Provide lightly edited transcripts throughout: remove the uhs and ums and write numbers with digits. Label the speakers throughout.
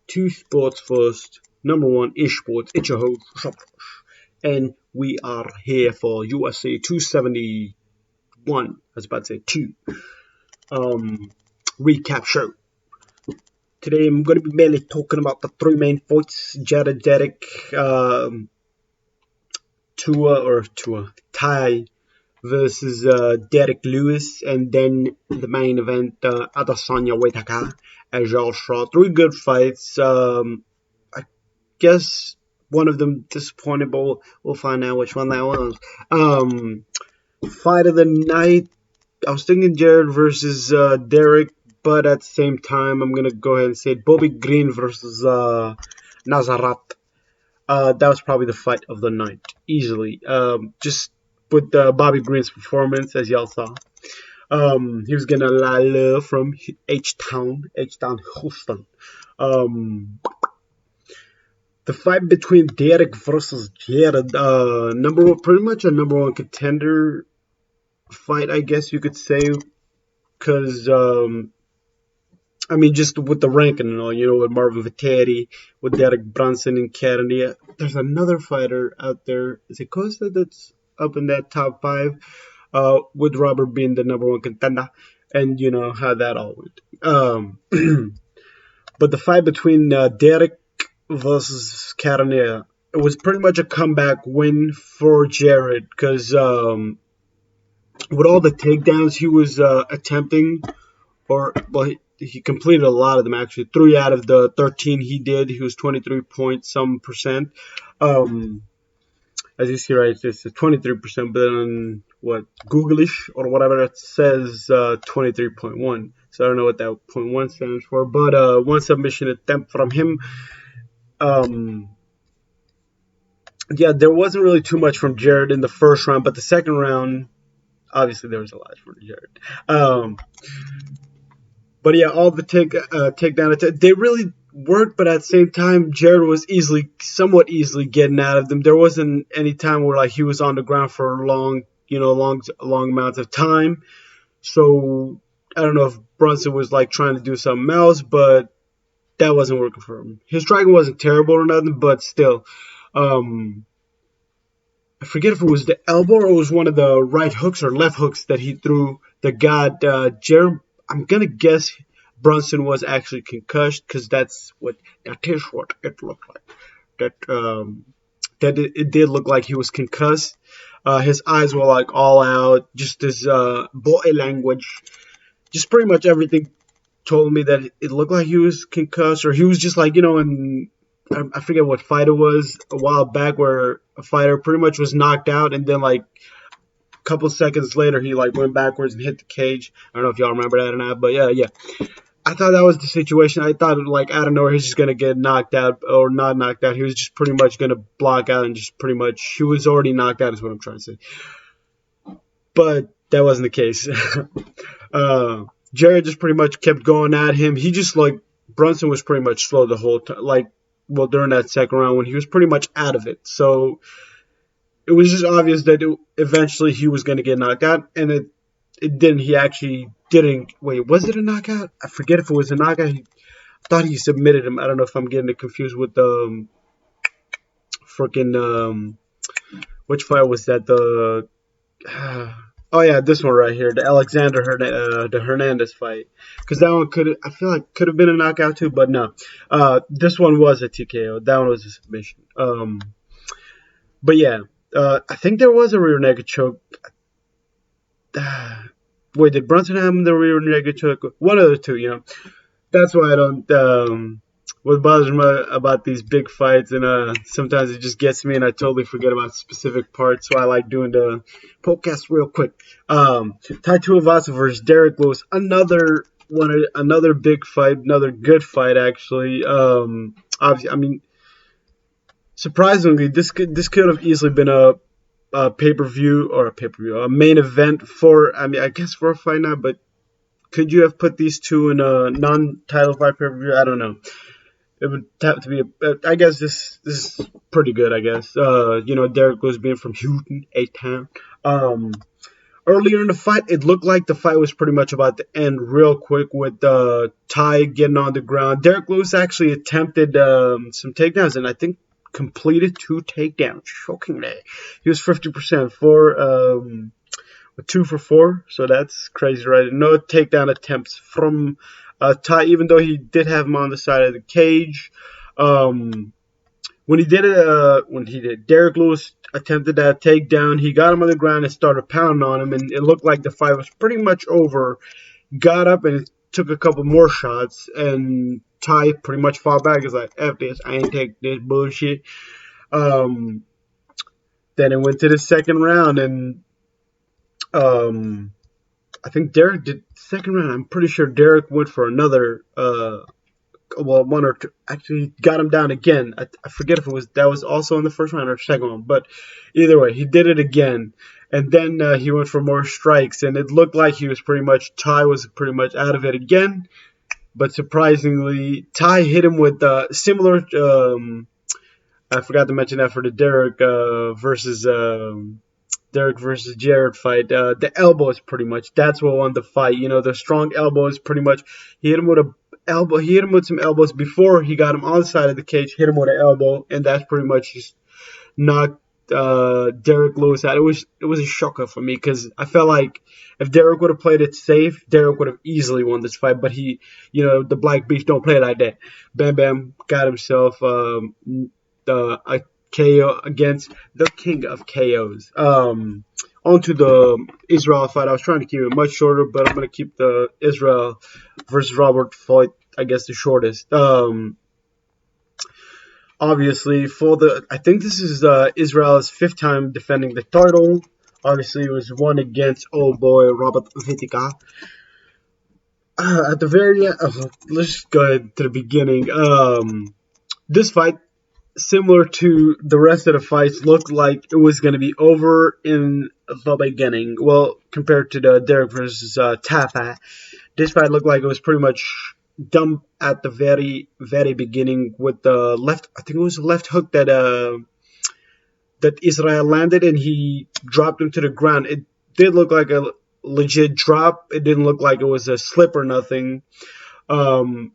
Speaker 1: to Sports First, number one ish sports. It's your host, Shop, and we are here for UFC 271. I was about to say two. Recap show. Today I'm going to be mainly talking about the three main fights: Derek, Ty versus Derek Lewis, and then the main event, Adesanya Whittaker, as y'all saw. Three good fights. I guess one of them disappointed, but we'll find out which one that was. Fight of the night, I was thinking Jared versus Derek, but at the same time, I'm going to go ahead and say Bobby Green versus Nazarat. That was probably the fight of the night, easily. Just with Bobby Green's performance, as y'all saw. He was getting a lot of love from H-Town, Houston. The fight between Derek versus Jared, pretty much a number one contender fight, I guess you could say, because just with the ranking and all, with Marvin Vittori, with Derek Brunson and Kennedy. There's another fighter out there, is it Costa, that's up in that top five, with Robert being the number one contender, and you know how that all went. But the fight between Derek versus Kennedy, it was pretty much a comeback win for Jared, because with all the takedowns he was attempting, he completed a lot of them, actually. 3 out of the 13 he did. He was 23 point some percent. As you see right, it's 23%, but on Googlish or whatever, it says 23.1. So I don't know what that 0.1 stands for, but one submission attempt from him. There wasn't really too much from Jared in the first round, but the second round, obviously there was a lot for Jared. But yeah, all the takedown attempts, they really worked, but at the same time, Jared was somewhat easily getting out of them. There wasn't any time where he was on the ground for long amounts of time. So I don't know if Brunson was trying to do something else, but that wasn't working for him. His striking wasn't terrible or nothing, but still, I forget if it was the elbow or it was one of the right hooks or left hooks that he threw that got Jared. I'm going to guess Brunson was actually concussed, because that is what it looked like. It did look like he was concussed. His eyes were all out. Just his body language. Just pretty much everything told me that it looked like he was concussed, or he was just I forget what fight it was a while back, where a fighter pretty much was knocked out, and then couple seconds later he went backwards and hit the cage. I don't know if y'all remember that or not, but yeah. I thought that was the situation. I thought out of nowhere he's just gonna get knocked out, or not knocked out. He was just pretty much gonna block out, and just pretty much he was already knocked out is what I'm trying to say. But that wasn't the case. Jared just pretty much kept going at him. He just Brunson was pretty much slow the whole time. During that second round when he was pretty much out of it. So it was just obvious that eventually he was going to get knocked out, and it didn't. He actually didn't. Wait, was it a knockout? I forget if it was a knockout. I thought he submitted him. I don't know if I'm getting it confused with the which fight was that? This one right here, the Alexander Hernandez fight, because that one could have been a knockout too, but no. This one was a TKO. That one was a submission. But yeah. I think there was a rear naked choke. Wait, did Brunson have the rear naked choke? One of the two, That's why I don't. What bothers me about these big fights, and sometimes it just gets me, and I totally forget about specific parts. So I like doing the podcast real quick. Tai Tuivasa versus Derek Lewis, another big fight, another good fight actually. Obviously, surprisingly, this could have easily been a pay-per-view or a main event for for a fight night, but could you have put these two in a non-title fight pay-per-view? I don't know. It would have to be I guess this is pretty good, I guess. Derek Lewis being from Houston, A-Town. earlier in the fight, it looked like the fight was pretty much about to end real quick with Ty getting on the ground. Derek Lewis actually attempted some takedowns and I think completed 2 takedowns. Shockingly, he was 50% for 2 for 4, so that's crazy, right? No takedown attempts from Ty, even though he did have him on the side of the cage. When he did, Derek Lewis attempted that takedown. He got him on the ground and started pounding on him, and it looked like the fight was pretty much over. Got up and took a couple more shots, and Ty pretty much fought back. He's like, F this, I ain't take this bullshit. Then it went to the second round, and I think Derek did second round. I'm pretty sure Derek went for another one or two. Actually, got him down again. I forget if that was also in the first round or second one, but either way, he did it again. And then he went for more strikes, and it looked like Ty was pretty much out of it again. But surprisingly, Ty hit him with similar. I forgot to mention that for the Derek versus Jared fight. The elbows pretty much. That's what won the fight. The strong elbows pretty much. He hit him with a elbow. He hit him with some elbows before he got him on the side of the cage. Hit him with an elbow, and that's pretty much just knocked Derek Lewis out. It was a shocker for me because I felt like if Derek would have played it safe, Derek would have easily won this fight. But he, the Black Beast don't play like that. Bam Bam got himself a KO against the king of KOs. On to the Israel fight. I was trying to keep it much shorter, but I'm going to keep the Israel versus Robert fight, I guess, the shortest. Obviously, I think this is Israel's 5th time defending the title. Obviously, it was one against old boy Robert Whittaker. At the very end, let's go ahead to the beginning. This fight, similar to the rest of the fights, looked like it was going to be over in the beginning. Well, compared to the Derek versus Tafa, this fight looked like it was pretty much done at the very, very beginning with the left. I think it was a left hook that Israel landed, and he dropped him to the ground. It did look like a legit drop. It didn't look like it was a slip or nothing. And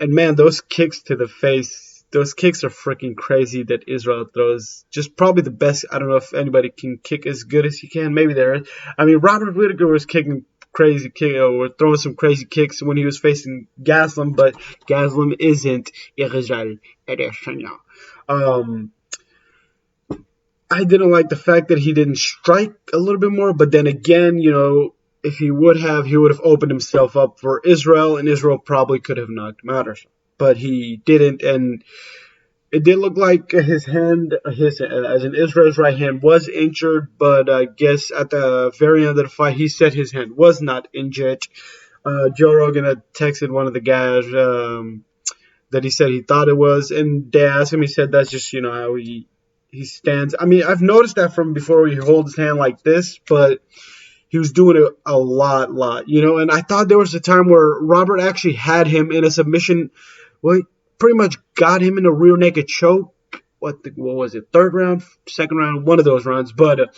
Speaker 1: man, those kicks to the face, those kicks are freaking crazy that Israel throws. Just probably the best. I don't know if anybody can kick as good as he can. Maybe there is. I mean, Robert Whittaker was kicking crazy kick or throwing some crazy kicks when he was facing Gaslam, but Gaslam isn't Israel Adesanya. I didn't like the fact that he didn't strike a little bit more, but then again, if he would have opened himself up for Israel, and Israel probably could have knocked him out or something. But he didn't, and it did look like his hand, as in Israel's right hand, was injured, but I guess at the very end of the fight, he said his hand was not injured. Joe Rogan had texted one of the guys that he said he thought it was, and they asked him, he said that's just, how he stands. I mean, I've noticed that from before he holds his hand like this, but he was doing it a lot, and I thought there was a time where Robert actually had him in a submission. Well, he pretty much got him in a rear naked choke. What was it? Third round, second round, one of those rounds. But it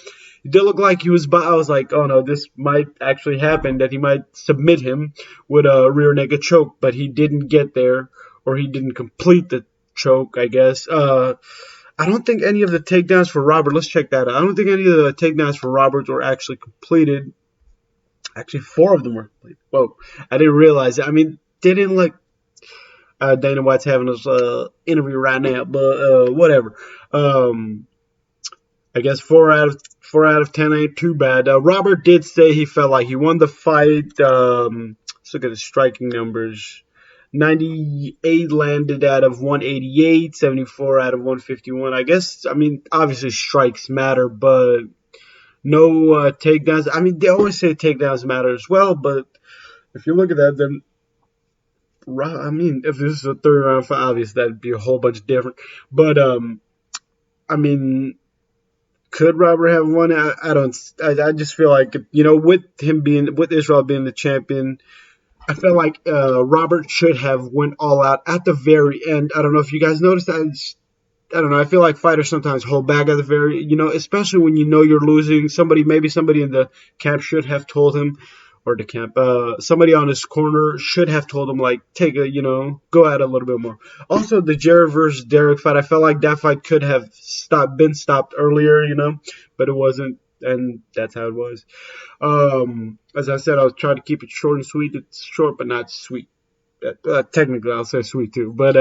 Speaker 1: did look like he was. I was like, oh no, this might actually happen. That he might submit him with a rear naked choke, but he didn't get there, or he didn't complete the choke, I guess. I don't think any of the takedowns for Robert. Let's check that out. I don't think any of the takedowns for Robert were actually completed. Actually, 4 of them were completed. Whoa, I didn't realize it. I mean, they didn't like. Dana White's having his interview right now, but whatever. I guess 4 out of 10 ain't too bad. Robert did say he felt like he won the fight. Let's look at the striking numbers. 98 landed out of 188, 74 out of 151. I guess, obviously strikes matter, but no takedowns. I mean, they always say takedowns matter as well, but if you look at that, then if this is a 3rd round fight, obviously that'd be a whole bunch different. But could Robert have won? I just feel like with Israel being the champion, I feel like Robert should have went all out at the very end. I don't know if you guys noticed that. I don't know. I feel like fighters sometimes hold back at the very, especially when you know you're losing. Maybe somebody in the camp should have told him, or the camp, somebody on his corner should have told him, like, go at it a little bit more. Also, the Jared versus Derek fight, I felt like that fight could have been stopped earlier, but it wasn't, and that's how it was. As I said, I was trying to keep it short and sweet. It's short but not sweet. Technically, I'll say sweet too. But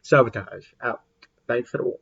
Speaker 1: Sabotage out. Thanks for the watch.